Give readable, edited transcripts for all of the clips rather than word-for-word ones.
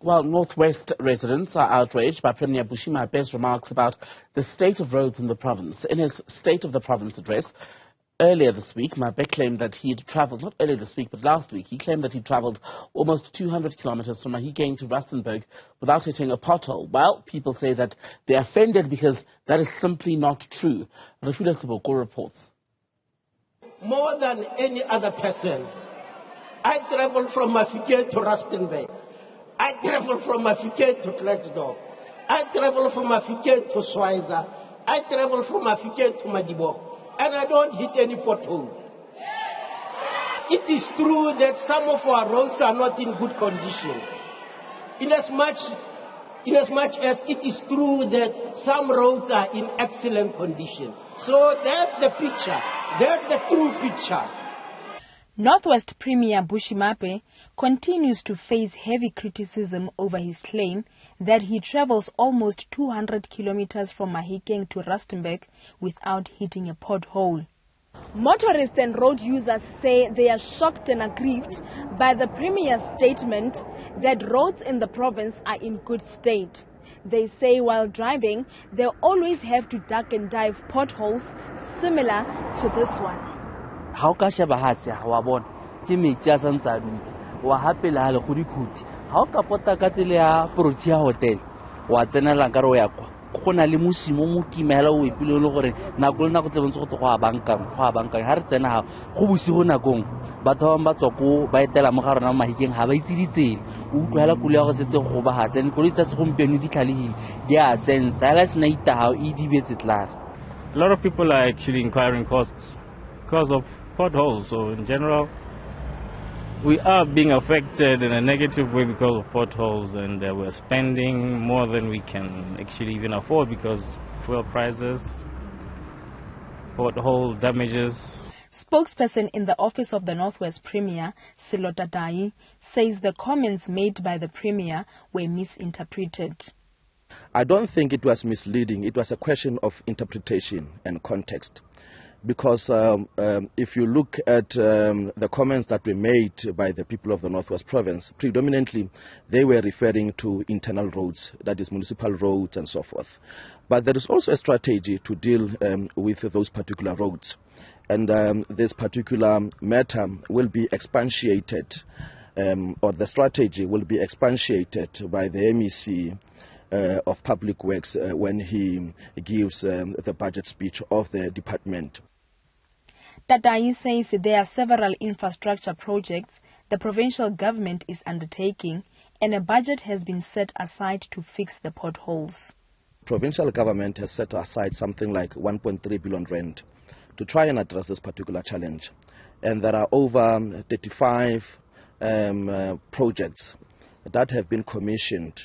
Well, Northwest residents are outraged by Premier Bushy Maape's remarks about the state of roads in the province. In his State of the Province address earlier this week, Maape claimed that he had travelled, not earlier this week, but last week, he claimed that he travelled almost 200 kilometres from Mahikeng to Rustenburg without hitting a pothole. Well, people say that they're offended because that is simply not true. Refiloe Seboko reports. More than any other person, I travel from Mahikeng to Rustenburg. I travel from Mahikeng to Klerksdorp. I travel from Mahikeng to Schweizer. I travel from Mahikeng to Madibo. And I don't hit any pothole. It is true that some of our roads are not in good condition. Inasmuch as it is true that some roads are in excellent condition. So that's the picture. That's the true picture. Northwest Premier Bushy Maape continues to face heavy criticism over his claim that he travels almost 200 kilometers from Mahikeng to Rustenburg without hitting a pothole. Motorists and road users say they are shocked and aggrieved by the Premier's statement that roads in the province are in good state. They say while driving, they always have to duck and dive potholes similar to this one. How ka sheba hatse wa bona ke metsi a santsa dutse wa hapela le khudikhuti ha o ka pota ka tsele ya Protea hotel wa tsenela ka re o ya kwa gona le musimo mo kimela o epile le gore nako le nako tsebentse go go a bankang ha re tsena ha go busi go nakong batho ba tsoko ba etela mo ga rona Mahikeng ha ba itse ditsela o utlwela kule ya go setse go ba ha tsene koloi tsa segompieno di tlhalehile di a sense ha la sna ita ha e dibetse tlare. A lot of people are actually inquiring costs because of potholes. So in general, we are being affected in a negative way because of potholes, and we're spending more than we can actually even afford because fuel prices, pothole damages. Spokesperson in the office of the Northwest Premier, Silo Tatai, says the comments made by the Premier were misinterpreted. I don't think it was misleading. It was a question of interpretation and context. Because if you look at the comments that were made by the people of the Northwest Province, predominantly they were referring to internal roads, that is municipal roads and so forth. But there is also a strategy to deal with those particular roads. And this particular matter will be expatiated, or the strategy will be expatiated by the MEC of Public Works when he gives the budget speech of the department. Tatai says there are several infrastructure projects the provincial government is undertaking and a budget has been set aside to fix the potholes. Provincial government has set aside something like 1.3 billion rand to try and address this particular challenge. And there are over 35 projects that have been commissioned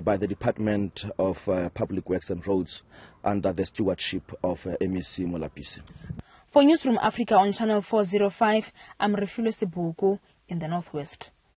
by the Department of Public Works and Roads under the stewardship of MEC Molapisi. For Newzroom Afrika on Channel 405, I'm Refiloe Seboko in the Northwest.